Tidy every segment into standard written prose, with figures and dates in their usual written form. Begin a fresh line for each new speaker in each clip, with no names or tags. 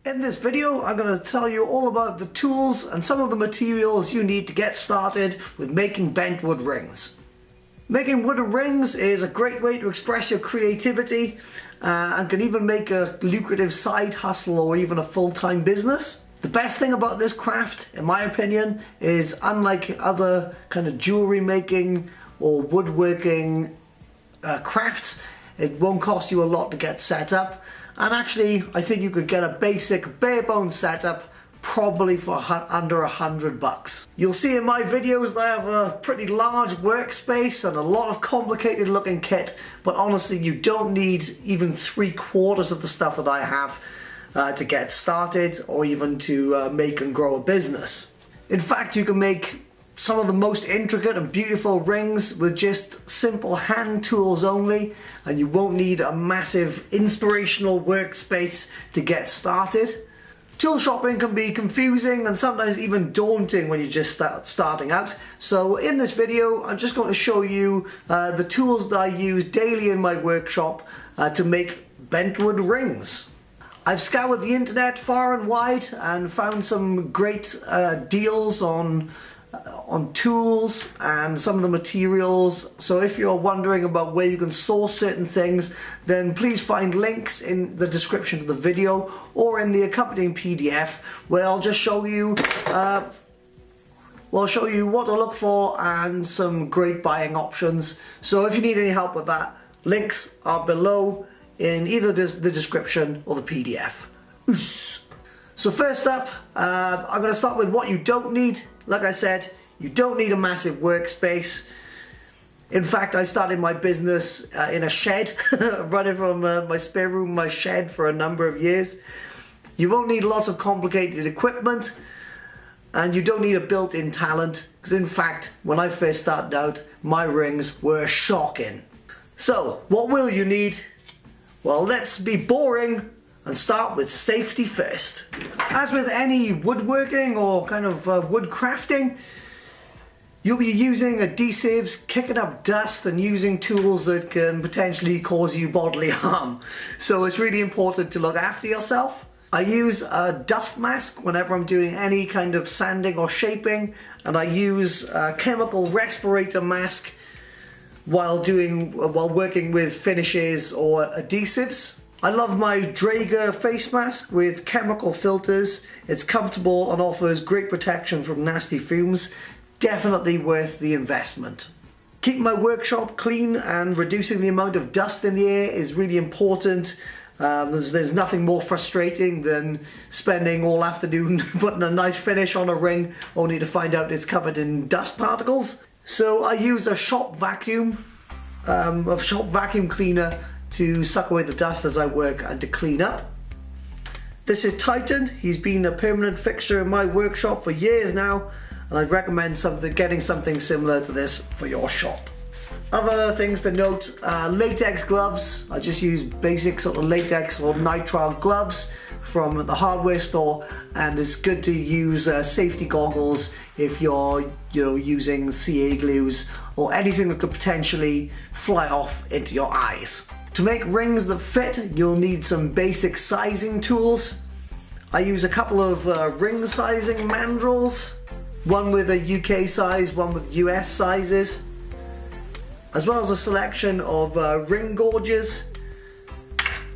In this video, I'm going to tell you all about the tools and some of the materials you need to get started with making bent wood rings. Making wooden rings is a great way to express your creativity and can even make a lucrative side hustle or even a full-time business. The best thing about this craft, in my opinion, is unlike other kind of jewelry making or woodworking crafts, it won't cost you a lot to get set up. And actually, I think you could get a basic bare bones setup probably for under $100. You'll see in my videos that I have a pretty large workspace and a lot of complicated looking kit, but honestly you don't need even 3/4 of the stuff that I have to get started or even to make and grow a business. In fact, you can make some of the most intricate and beautiful rings with just simple hand tools only, and you won't need a massive inspirational workspace to get started. Tool shopping can be confusing and sometimes even daunting when you're just starting out. So in this video, I'm just going to show you the tools that I use daily in my workshop to make bent wood rings. I've scoured the internet far and wide and found some great deals on tools and some of the materials. So if you're wondering about where you can source certain things, then please find links in the description of the video or in the accompanying PDF, where I'll just show you what to look for and some great buying options. So if you need any help with that, links are below in either the description or the PDF. So first up, I'm going to start with what you don't need. Like I said, you don't need a massive workspace. In fact, I started my business in a shed, running from my spare room, my shed, for a number of years. You won't need lots of complicated equipment, and you don't need a built-in talent, because in fact, when I first started out, my rings were shocking. So, what will you need? Well, let's be boring and start with safety first. As with any woodworking or kind of wood crafting, you'll be using adhesives, kicking up dust, and using tools that can potentially cause you bodily harm. So it's really important to look after yourself. I use a dust mask whenever I'm doing any kind of sanding or shaping, and I use a chemical respirator mask while working with finishes or adhesives. I love my Draeger face mask with chemical filters. It's comfortable and offers great protection from nasty fumes. Definitely worth the investment. Keeping my workshop clean and reducing the amount of dust in the air is really important. There's nothing more frustrating than spending all afternoon putting a nice finish on a ring only to find out it's covered in dust particles. So I use a shop vacuum cleaner to suck away the dust as I work and to clean up. This is Titan. He's been a permanent fixture in my workshop for years now, and I'd recommend getting something similar to this for your shop. Other things to note, latex gloves. I just use basic sort of latex or nitrile gloves from the hardware store, and it's good to use safety goggles if you're using CA glues or anything that could potentially fly off into your eyes. To make rings that fit, you'll need some basic sizing tools. I use a couple of ring sizing mandrels, one with a UK size, one with US sizes, as well as a selection of ring gauges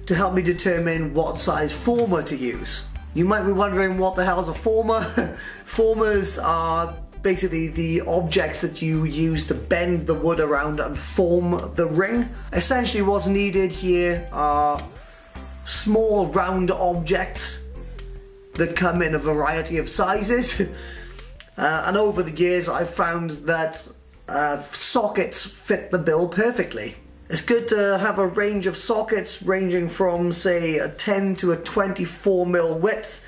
to help me determine what size former to use. You might be wondering, what the hell is a former? Formers are basically the objects that you use to bend the wood around and form the ring. Essentially what's needed here are small round objects that come in a variety of sizes. And over the years I've found that sockets fit the bill perfectly. It's good to have a range of sockets ranging from, say, a 10 to a 24mm width,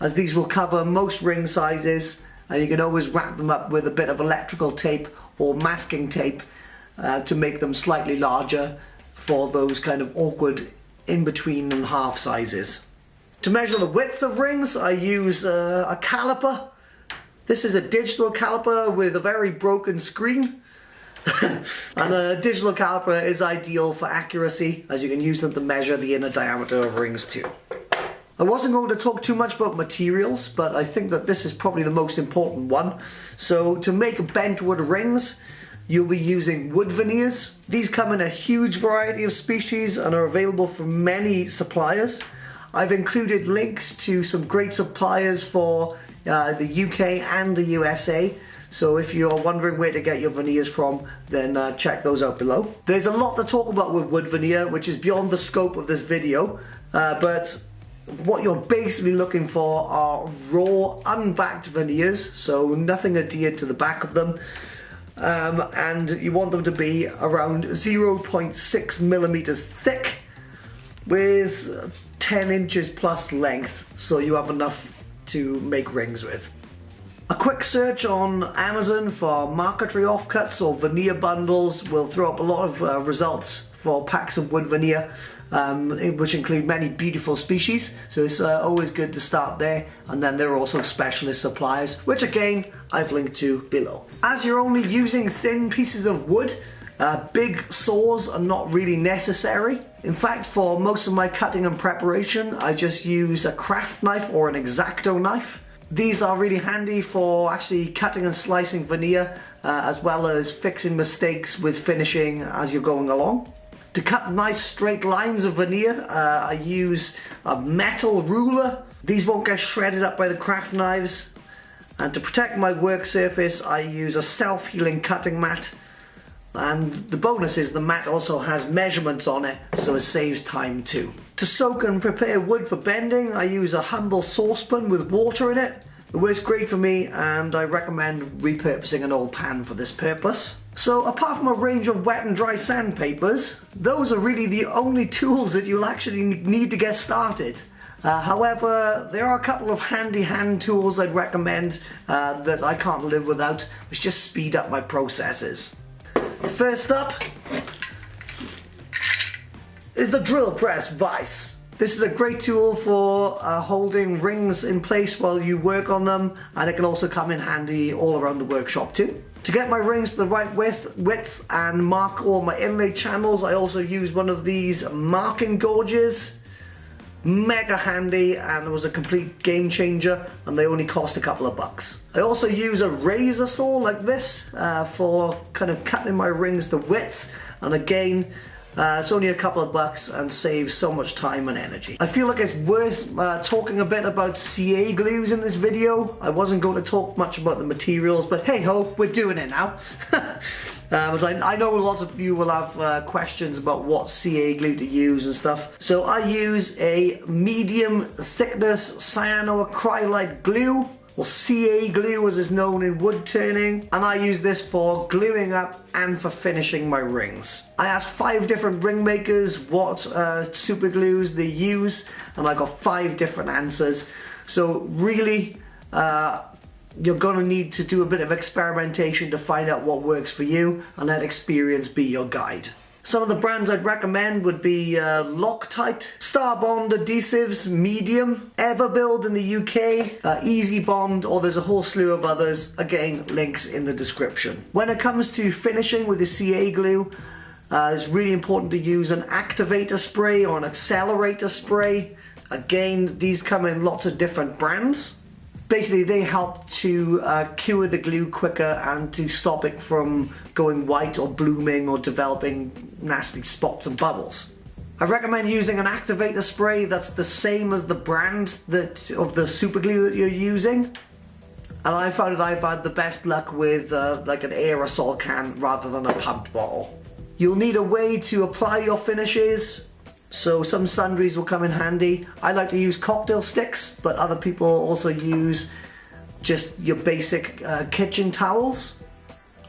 as these will cover most ring sizes, and you can always wrap them up with a bit of electrical tape or masking tape to make them slightly larger for those kind of awkward in-between and half sizes. To measure the width of rings, I use a caliper. This is a digital caliper with a very broken screen. And a digital caliper is ideal for accuracy, as you can use them to measure the inner diameter of rings too. I wasn't going to talk too much about materials, but I think that this is probably the most important one. So to make bent wood rings, you'll be using wood veneers. These come in a huge variety of species and are available from many suppliers. I've included links to some great suppliers for the UK and the USA. So if you're wondering where to get your veneers from, then check those out below. There's a lot to talk about with wood veneer, which is beyond the scope of this video, but what you're basically looking for are raw, unbacked veneers, so nothing adhered to the back of them, and you want them to be around 0.6 millimeters thick with 10 inches plus length, so you have enough to make rings with. A quick search on Amazon for marquetry offcuts or veneer bundles will throw up a lot of results for packs of wood veneer, which include many beautiful species, so it's always good to start there. And then there are also specialist suppliers, which again I've linked to below. As you're only using thin pieces of wood, big saws are not really necessary. In fact, for most of my cutting and preparation, I just use a craft knife or an X-Acto knife. These are really handy for actually cutting and slicing veneer, as well as fixing mistakes with finishing as you're going along. To cut nice straight lines of veneer, I use a metal ruler. These won't get shredded up by the craft knives. And to protect my work surface, I use a self-healing cutting mat. And the bonus is the mat also has measurements on it, so it saves time too. To soak and prepare wood for bending, I use a humble saucepan with water in it. It works great for me, and I recommend repurposing an old pan for this purpose. So apart from a range of wet and dry sandpapers, those are really the only tools that you'll actually need to get started. However, there are a couple of handy hand tools I'd recommend that I can't live without, which just speed up my processes. First up is the drill press Vise. This is a great tool for holding rings in place while you work on them, and it can also come in handy all around the workshop too. To get my rings to the right width and mark all my inlay channels, I also use one of these marking gauges. Mega handy, and it was a complete game changer, and they only cost a couple of bucks. I also use a razor saw like this for kind of cutting my rings to width, and again it's only a couple of bucks and saves so much time and energy. I feel like it's worth talking a bit about CA glues in this video. I wasn't going to talk much about the materials, but hey ho, we're doing it now. As I know a lot of you will have questions about what CA glue to use and stuff. So I use a medium thickness cyanoacrylate glue, or CA glue as is known in wood turning, and I use this for gluing up and for finishing my rings. I asked 5 different ring makers what super glues they use, and I got 5 different answers. So really you're going to need to do a bit of experimentation to find out what works for you, and let experience be your guide. Some of the brands I'd recommend would be Loctite, Starbond Adhesives Medium, Everbuild in the UK, Easy Bond, or there's a whole slew of others. Again, links in the description. When it comes to finishing with the CA glue, it's really important to use an activator spray or an accelerator spray. Again, these come in lots of different brands. Basically, they help to cure the glue quicker and to stop it from going white or blooming or developing nasty spots and bubbles. I recommend using an activator spray that's the same as the brand of the super glue that you're using. And I found that I've had the best luck with like an aerosol can rather than a pump bottle. You'll need a way to apply your finishes. So some sundries will come in handy. I like to use cocktail sticks, but other people also use just your basic kitchen towels.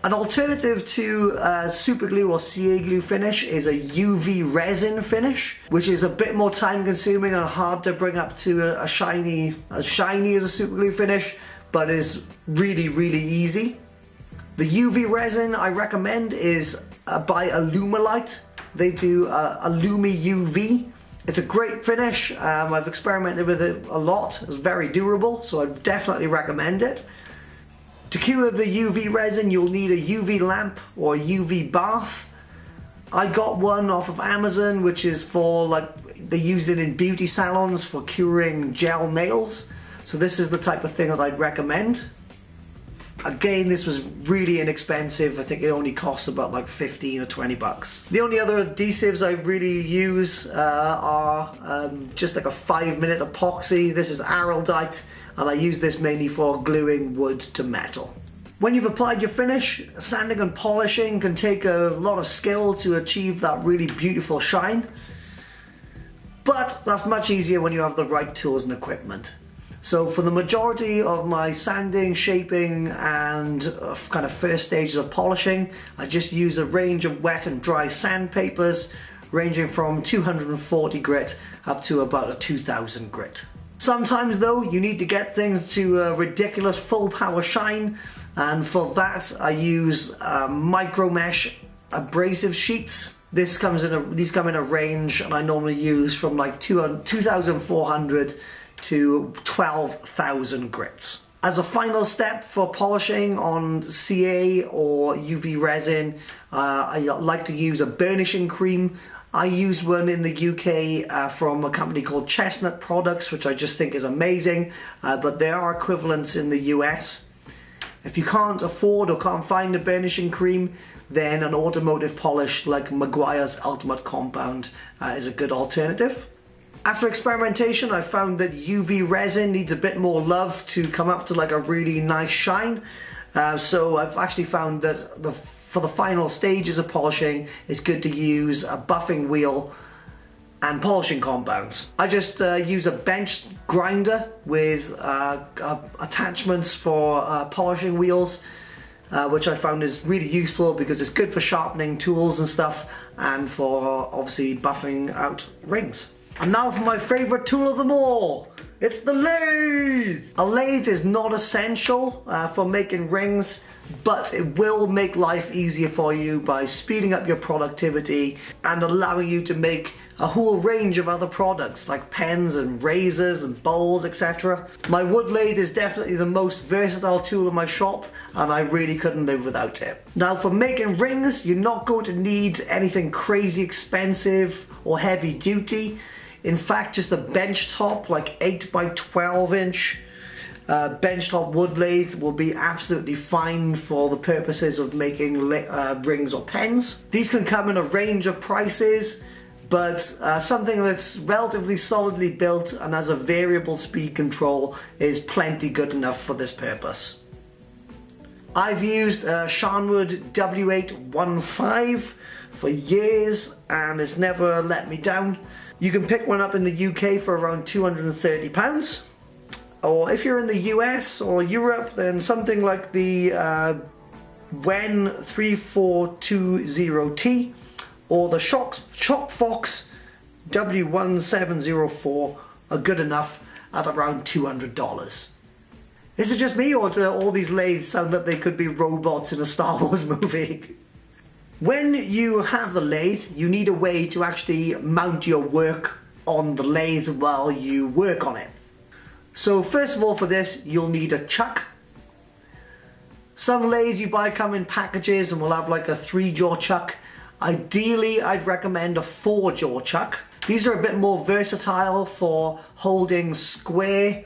An alternative to super glue or CA glue finish is a UV resin finish, which is a bit more time consuming and hard to bring up to as shiny as a super glue finish, but is really, really easy. The UV resin I recommend is by Alumilite. They do AlumiUV. It's a great finish. I've experimented with it a lot. It's very durable, so I definitely recommend it. To cure the UV resin, you'll need a UV lamp or a UV bath. I got one off of Amazon, which is for like they use it in beauty salons for curing gel nails. So this is the type of thing that I'd recommend. Again, this was really inexpensive. I think it only cost about like 15 or 20 bucks. The only other adhesives I really use are just like a 5-minute epoxy. This is Araldite, and I use this mainly for gluing wood to metal. When you've applied your finish, sanding and polishing can take a lot of skill to achieve that really beautiful shine. But that's much easier when you have the right tools and equipment. So for the majority of my sanding, shaping and kind of first stages of polishing, I just use a range of wet and dry sandpapers ranging from 240 grit up to about a 2000 grit. Sometimes though you need to get things to a ridiculous full power shine, and for that I use Micromesh abrasive sheets. These come in a range, and I normally use from like 2400 to 12,000 grits. As a final step for polishing on CA or UV resin, I like to use a burnishing cream. I use one in the UK from a company called Chestnut Products, which I just think is amazing, but there are equivalents in the US. If you can't afford or can't find a burnishing cream, then an automotive polish like Meguiar's Ultimate Compound is a good alternative. After experimentation, I found that UV resin needs a bit more love to come up to like a really nice shine. So I've actually found that for the final stages of polishing, it's good to use a buffing wheel and polishing compounds. I just use a bench grinder with attachments for polishing wheels, which I found is really useful because it's good for sharpening tools and stuff, and for obviously buffing out rings. And now for my favourite tool of them all. It's the lathe! A lathe is not essential for making rings, but it will make life easier for you by speeding up your productivity and allowing you to make a whole range of other products like pens and razors and bowls, etc. My wood lathe is definitely the most versatile tool in my shop, and I really couldn't live without it. Now for making rings, you're not going to need anything crazy expensive or heavy duty. In fact, just a benchtop, like 8 by 12 inch benchtop wood lathe will be absolutely fine for the purposes of making rings or pens. These can come in a range of prices, but something that's relatively solidly built and has a variable speed control is plenty good enough for this purpose. I've used Sharnwood W815 for years and it's never let me down. You can pick one up in the UK for around £230, or if you're in the US or Europe, then something like the WEN 3420T or the Shockfox W1704 are good enough at around $200. Is it just me, or do all these lathes sound like they could be robots in a Star Wars movie? When you have the lathe, you need a way to actually mount your work on the lathe while you work on it. So first of all, for this, you'll need a chuck. Some lathes you buy come in packages and will have like a 3-jaw chuck. Ideally, I'd recommend a 4-jaw chuck. These are a bit more versatile for holding square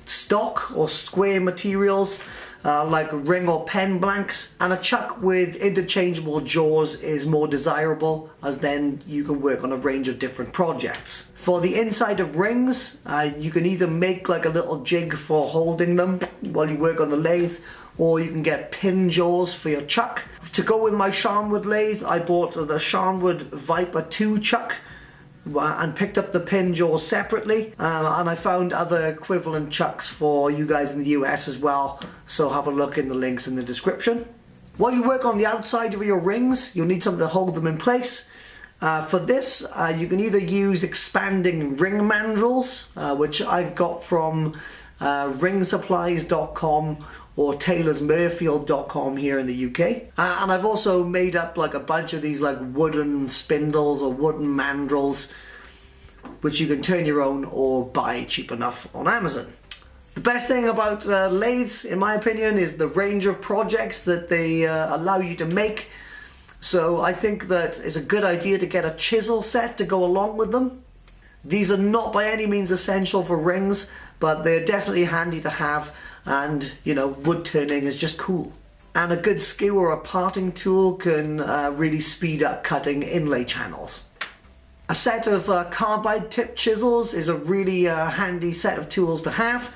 stock or square materials, like ring or pen blanks, and a chuck with interchangeable jaws is more desirable, as then you can work on a range of different projects. For the inside of rings, you can either make like a little jig for holding them while you work on the lathe, or you can get pin jaws for your chuck. To go with my Sharnwood lathe, I bought the Sharnwood Viper 2 chuck and picked up the pin jaws separately, and I found other equivalent chucks for you guys in the US as well, so have a look in the links in the description. While you work on the outside of your rings, you'll need something to hold them in place. For this, you can either use expanding ring mandrels, which I got from ringsupplies.com or taylorsmerfield.com here in the UK. And I've also made up like a bunch of these like wooden spindles or wooden mandrels, which you can turn your own or buy cheap enough on Amazon. The best thing about lathes, in my opinion, is the range of projects that they allow you to make. So I think that it's a good idea to get a chisel set to go along with them. These are not by any means essential for rings, but they're definitely handy to have, and you know, wood turning is just cool. And a good skewer or parting tool can really speed up cutting inlay channels. A set of carbide tip chisels is a really handy set of tools to have,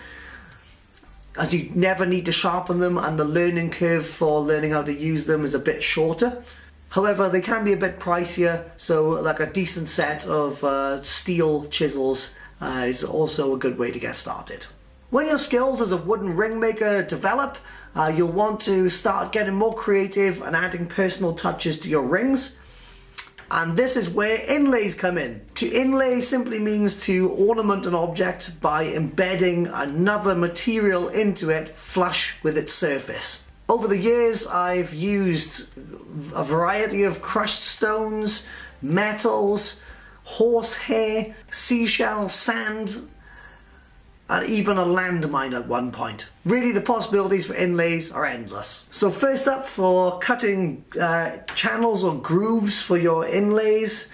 as you never need to sharpen them and the learning curve for learning how to use them is a bit shorter. However, they can be a bit pricier, so like a decent set of steel chisels is also a good way to get started. When your skills as a wooden ring maker develop, you'll want to start getting more creative and adding personal touches to your rings. And this is where inlays come in. To inlay simply means to ornament an object by embedding another material into it flush with its surface. Over the years, I've used a variety of crushed stones, metals, horsehair, seashell, sand, and even a landmine at one point. Really, the possibilities for inlays are endless. So first up, for cutting channels or grooves for your inlays,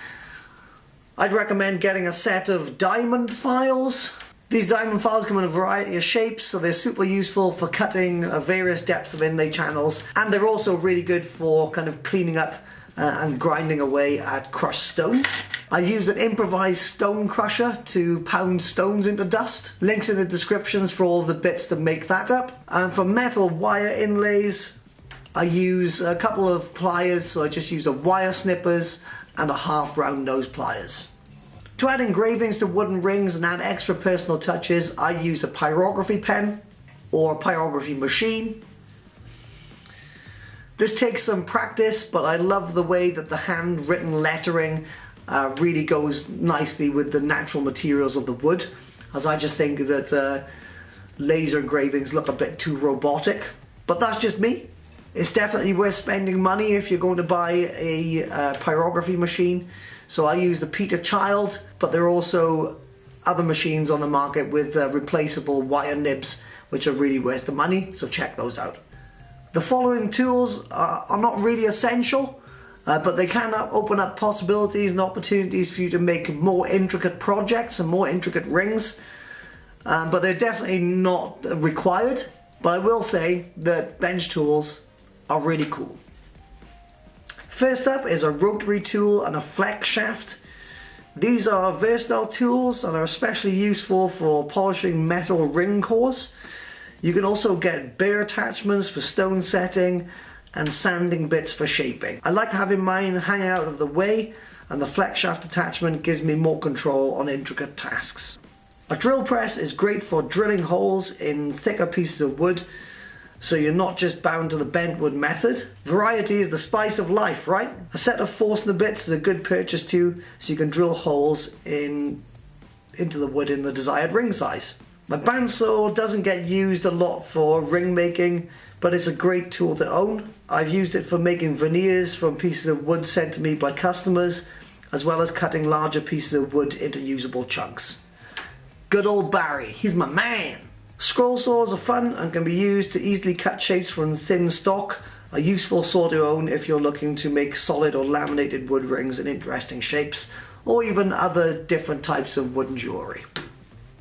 I'd recommend getting a set of diamond files. These diamond files come in a variety of shapes, so they're super useful for cutting various depths of inlay channels, and they're also really good for kind of cleaning up and grinding away at crushed stones. I use an improvised stone crusher to pound stones into dust. Links in the descriptions for all the bits that make that up. And for metal wire inlays, I use a couple of pliers, so I just use a wire snippers and a half round nose pliers. To add engravings to wooden rings and add extra personal touches, I use a pyrography pen or a pyrography machine. This takes some practice, but I love the way that the handwritten lettering really goes nicely with the natural materials of the wood, as I just think that laser engravings look a bit too robotic. But that's just me. It's definitely worth spending money if you're going to buy a pyrography machine. So I use the Peter Child, but there are also other machines on the market with replaceable wire nibs, which are really worth the money, so check those out. The following tools are not really essential, but they can open up possibilities and opportunities for you to make more intricate projects and more intricate rings, but they're definitely not required. But I will say that bench tools are really cool. First up is a rotary tool and a flex shaft. These are versatile tools and are especially useful for polishing metal ring cores. You can also get burr attachments for stone setting and sanding bits for shaping. I like having mine hang out of the way, and the flex shaft attachment gives me more control on intricate tasks. A drill press is great for drilling holes in thicker pieces of wood, so you're not just bound to the bent wood method. Variety is the spice of life, right? A set of Forstner bits is a good purchase too, so you can drill holes into the wood in the desired ring size. My bandsaw doesn't get used a lot for ring making, but it's a great tool to own. I've used it for making veneers from pieces of wood sent to me by customers, as well as cutting larger pieces of wood into usable chunks. Good old Barry, he's my man! Scroll saws are fun and can be used to easily cut shapes from thin stock, a useful saw to own if you're looking to make solid or laminated wood rings in interesting shapes, or even other different types of wooden jewellery.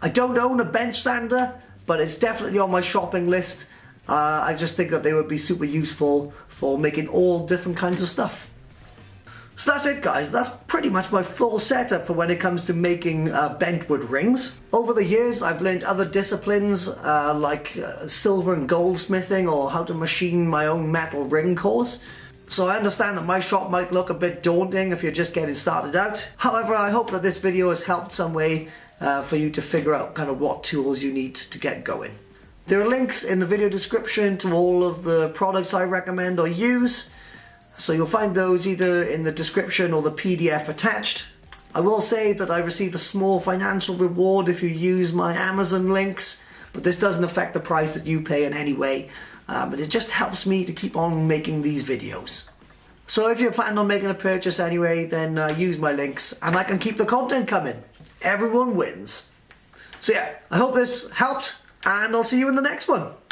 I don't own a bench sander, but it's definitely on my shopping list. I just think that they would be super useful for making all different kinds of stuff. So that's it, guys. That's pretty much my full setup for when it comes to making bent wood rings. Over the years, I've learned other disciplines like silver and goldsmithing, or how to machine my own metal ring cores. So I understand that my shop might look a bit daunting if you're just getting started out. However, I hope that this video has helped some way for you to figure out kind of what tools you need to get going. There are links in the video description to all of the products I recommend or use, so you'll find those either in the description or the PDF attached. I will say that I receive a small financial reward if you use my Amazon links, but this doesn't affect the price that you pay in any way, but it just helps me to keep on making these videos. So if you're planning on making a purchase anyway, then use my links and I can keep the content coming. Everyone wins. So yeah, I hope this helped, and I'll see you in the next one.